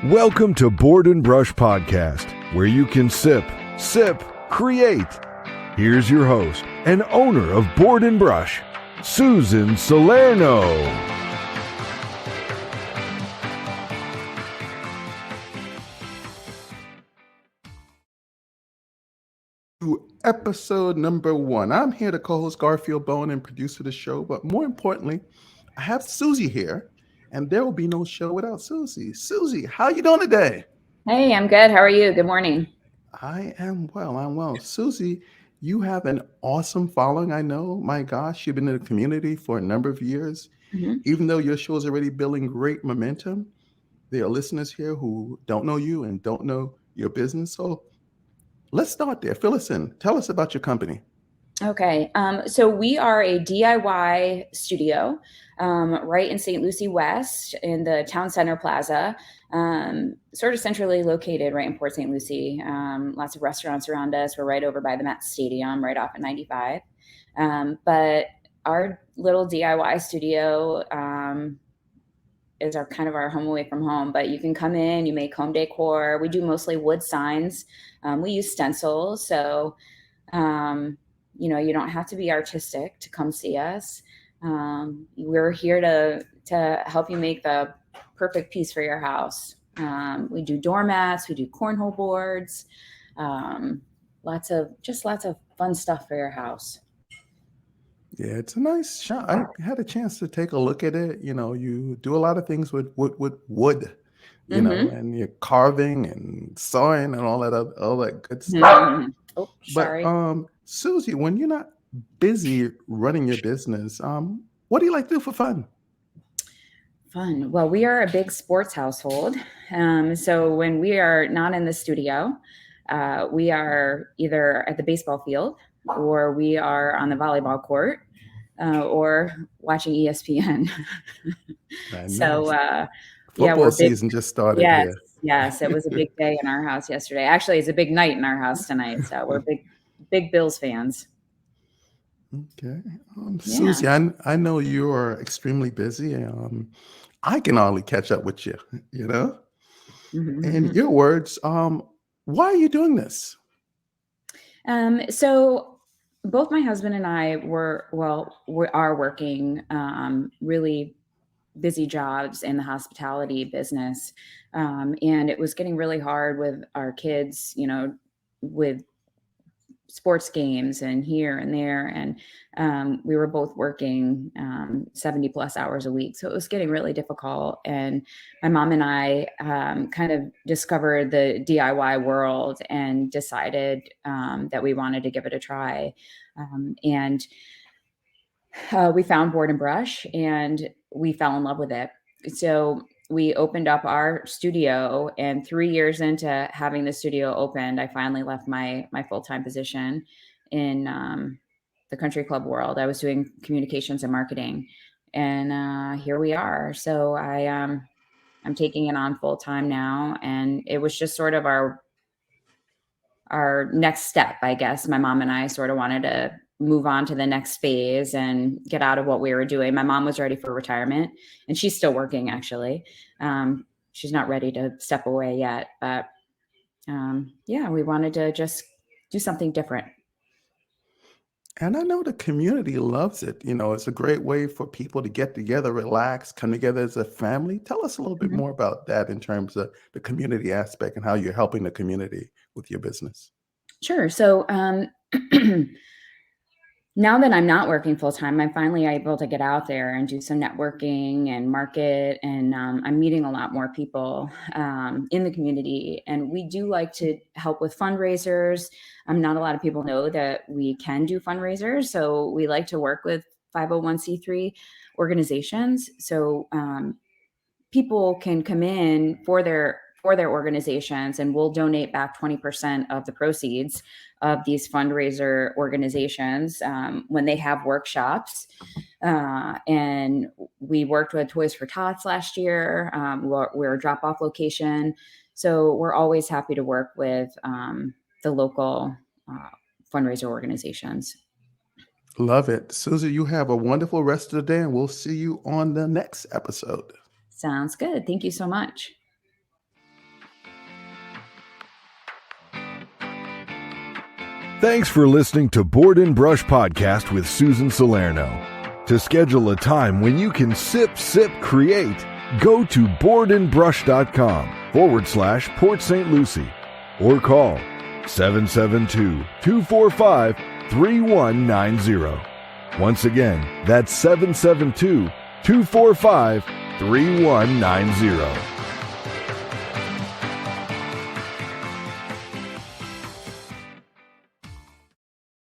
Welcome to Board and Brush Podcast, where you can sip, create. Here's your host and owner of Board and Brush, Susan Salerno. Episode number 1. I'm here to co-host Garfield Bone and producer the show, but more importantly, I have Susie here, and there will be no show without Susie. Susie, how you doing today? Hey, I'm good. How are you? Good morning. I am well. I'm well. Susie, you have an awesome following. I know. My gosh, you've been in the community for a number of years. Even though your show is already building great momentum, there are listeners here who don't know you and don't know your business. So let's start there. Fill us in. Tell us about your company. Okay. So we are a DIY studio right in St. Lucie West in the Town Center Plaza, sort of centrally located right in Port St. Lucie. Lots of restaurants around us. We're right over by the Mets Stadium, right off at 95. But our little DIY studio is our kind of our home away from home, but you can come in, you make home decor. We do mostly wood signs. We use stencils. So, you don't have to be artistic to come see us. We're here to help you make the perfect piece for your house. We do doormats, we do cornhole boards, lots of fun stuff for your house. Yeah, it's a nice shop. I had a chance to take a look at it. You do a lot of things with wood, and you're carving and sawing and all that good stuff. Oh, sorry. But Susie, when you're not busy running your business, what do you like to do for fun? Fun. Well, we are a big sports household. So when we are not in the studio, we are either at the baseball field or we are on the volleyball court or watching ESPN. So football season just started here. Yes, it was a big day in our house yesterday. Actually, it's a big night in our house tonight. So we're big Bills fans. Okay. Susie, I know you're extremely busy. I can hardly catch up with you, In your words, why are you doing this? So both my husband and I we are working really busy jobs in the hospitality business. And it was getting really hard with our kids, with sports games and here and there. And we were both working 70 plus hours a week. So it was getting really difficult. And my mom and I kind of discovered the DIY world and decided that we wanted to give it a try. And we found Board and Brush and we fell in love with it. So we opened up our studio, and 3 years into having the studio opened, I finally left my full-time position in the country club world. I was doing communications and marketing, and here we are. So I'm taking it on full time now, and it was just sort of our next step, I guess. My mom and I sort of wanted to move on to the next phase and get out of what we were doing. My mom was ready for retirement, and she's still working, actually. She's not ready to step away yet, but we wanted to just do something different. And I know the community loves it. It's a great way for people to get together, relax, come together as a family. Tell us a little bit more about that in terms of the community aspect and how you're helping the community with your business. Sure. So now that I'm not working full time, I'm finally able to get out there and do some networking and market. And I'm meeting a lot more people in the community. And we do like to help with fundraisers. Not a lot of people know that we can do fundraisers. So we like to work with 501c3 organizations. So people can come in for their organizations, and we'll donate back 20% of the proceeds of these fundraiser organizations when they have workshops. And we worked with Toys for Tots last year. We're a drop-off location. So we're always happy to work with the local fundraiser organizations. Love it. Susie, you have a wonderful rest of the day, and we'll see you on the next episode. Sounds good. Thank you so much. Thanks for listening to Board and Brush Podcast with Susan Salerno. To schedule a time when you can sip, create, go to boardandbrush.com/Port St. Lucie or call 772-245-3190. Once again, that's 772-245-3190.